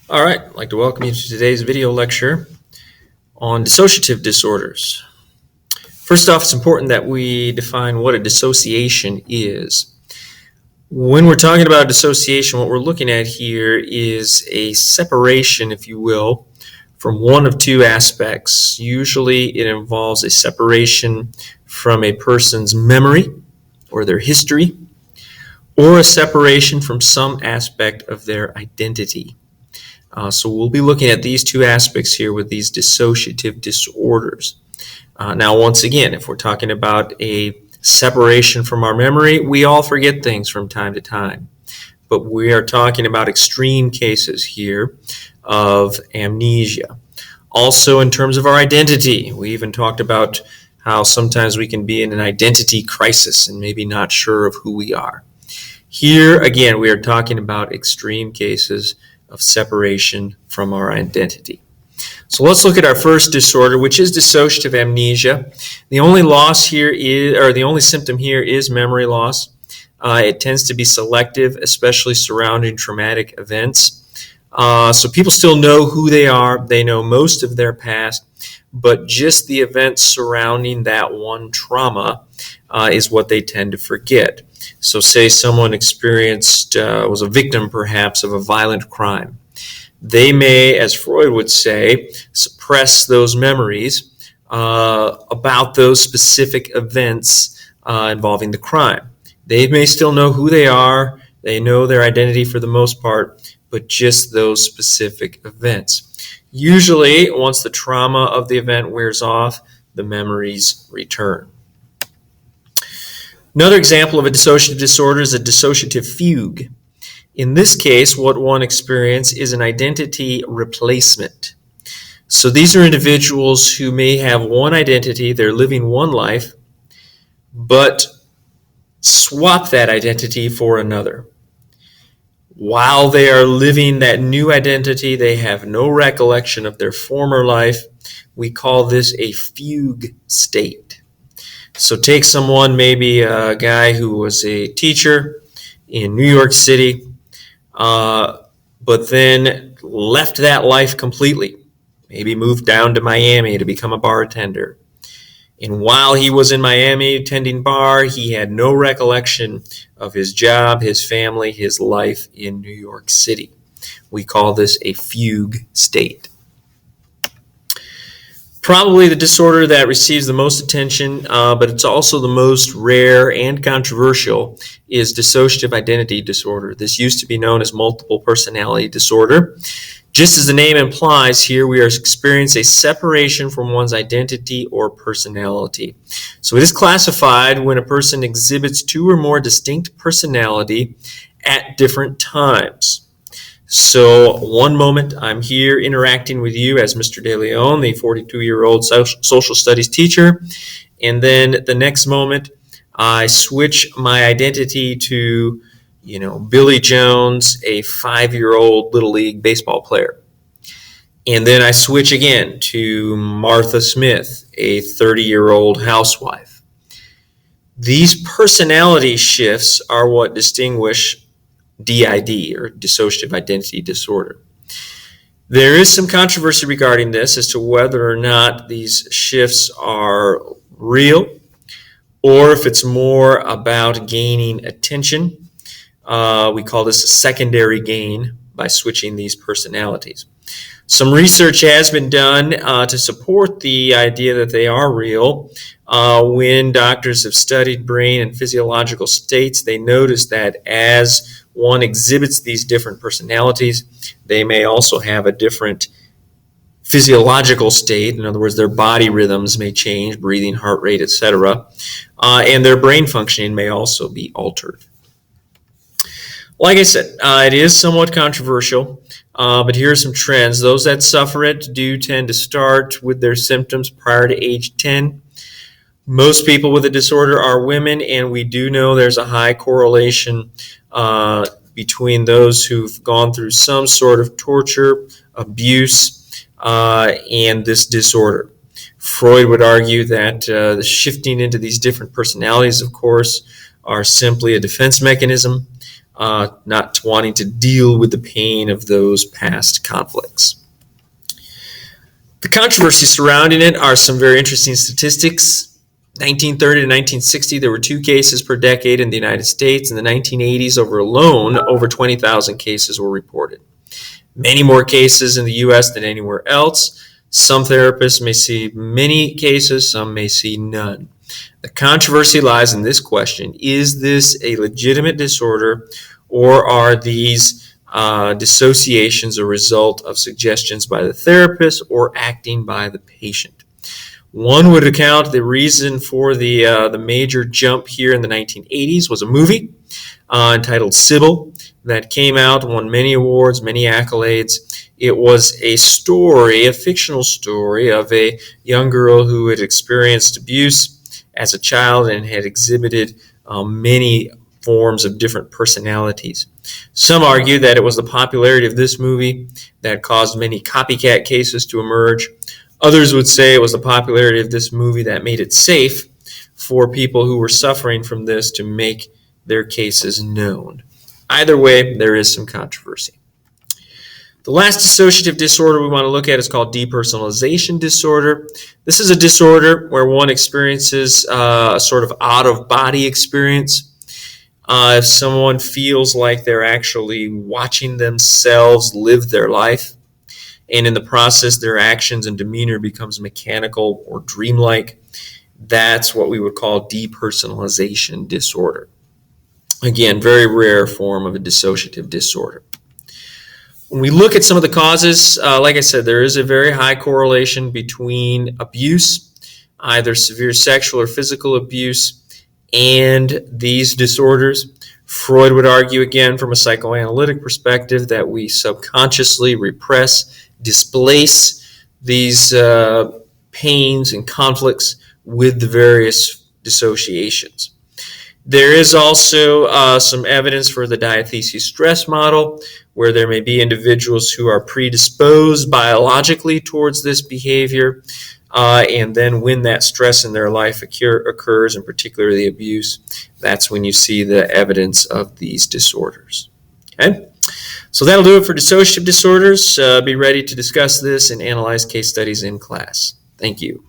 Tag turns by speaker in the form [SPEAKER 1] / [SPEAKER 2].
[SPEAKER 1] All right, I'd like to welcome you to today's video lecture on dissociative disorders. First off, it's important that we define what a dissociation is. When we're talking about dissociation, what we're looking at here is a separation, if you will, from one of two aspects. Usually it involves a separation from a person's memory or their history, or a separation from some aspect of their identity. So we'll be looking at these two aspects here with these dissociative disorders. Now, once again, if we're talking about a separation from our memory, we all forget things from time to time. But we are talking about extreme cases here of amnesia. Also, in terms of our identity, we even talked about how sometimes we can be in an identity crisis and maybe not sure of who we are. Here, again, we are talking about extreme cases of separation from our identity. So let's look at our first disorder, which is dissociative amnesia. The only symptom here is memory loss. It tends to be selective, especially surrounding traumatic events. So people still know who they are. They know most of their past, but just the events surrounding that one trauma is what they tend to forget. So say someone was a victim perhaps of a violent crime. They may, as Freud would say, suppress those memories about those specific events involving the crime. They may still know who they are, they know their identity for the most part, but just those specific events. Usually, once the trauma of the event wears off, the memories return. Another example of a dissociative disorder is a dissociative fugue. In this case, what one experiences is an identity replacement. So these are individuals who may have one identity, they're living one life, but swap that identity for another. While they are living that new identity, they have no recollection of their former life. We call this a fugue state. So take someone, maybe a guy who was a teacher in New York City, but then left that life completely. Maybe moved down to Miami to become a bartender. And while he was in Miami tending bar, he had no recollection of his job, his family, his life in New York City. We call this a fugue state. Probably the disorder that receives the most attention, but it's also the most rare and controversial, is dissociative identity disorder. This used to be known as multiple personality disorder. Just as the name implies, here we are experiencing a separation from one's identity or personality. So it is classified when a person exhibits two or more distinct personality at different times. So one moment I'm here interacting with you as Mr. De Leon, the 42-year-old social studies teacher, and then the next moment I switch my identity to, Billy Jones, a 5-year-old Little League baseball player. And then I switch again to Martha Smith, a 30-year-old housewife. These personality shifts are what distinguish DID, or dissociative identity disorder. There is some controversy regarding this as to whether or not these shifts are real or if it's more about gaining attention. We call this a secondary gain by switching these personalities. Some research has been done to support the idea that they are real. When doctors have studied brain and physiological states, they notice that as one exhibits these different personalities, they may also have a different physiological state. In other words, their body rhythms may change, breathing, heart rate, etc. And their brain functioning may also be altered. Like I said, it is somewhat controversial, but here are some trends. Those that suffer it do tend to start with their symptoms prior to age 10. Most people with the disorder are women, and we do know there's a high correlation between those who've gone through some sort of torture, abuse, and this disorder. Freud would argue that the shifting into these different personalities, of course, are simply a defense mechanism. not wanting to deal with the pain of those past conflicts. The controversy surrounding it are some very interesting statistics. 1930 to 1960, there were 2 cases per decade in the United States. In the 1980s, over 20,000 cases were reported. Many more cases in the U.S. than anywhere else. Some therapists may see many cases, some may see none. The controversy lies in this question: is this a legitimate disorder, or are these dissociations a result of suggestions by the therapist or acting by the patient? One would account the reason for the major jump here in the 1980s was a movie entitled Sybil that came out, won many awards, many accolades. It was a story, a fictional story of a young girl who had experienced abuse as a child and had exhibited many forms of different personalities. Some argue that it was the popularity of this movie that caused many copycat cases to emerge. Others would say it was the popularity of this movie that made it safe for people who were suffering from this to make their cases known. Either way, there is some controversy. The last dissociative disorder we want to look at is called depersonalization disorder. This is a disorder where one experiences a sort of out-of-body experience. If someone feels like they're actually watching themselves live their life, and in the process their actions and demeanor becomes mechanical or dreamlike, that's what we would call depersonalization disorder. Again, very rare form of a dissociative disorder. When we look at some of the causes, like I said, there is a very high correlation between abuse, either severe sexual or physical abuse, and these disorders. Freud would argue, again, from a psychoanalytic perspective, that we subconsciously repress, displace these pains and conflicts with the various dissociations. There is also some evidence for the diathesis stress model, where there may be individuals who are predisposed biologically towards this behavior, and then when that stress in their life occurs, and particularly abuse, that's when you see the evidence of these disorders. Okay? So that'll do it for dissociative disorders. Be ready to discuss this and analyze case studies in class. Thank you.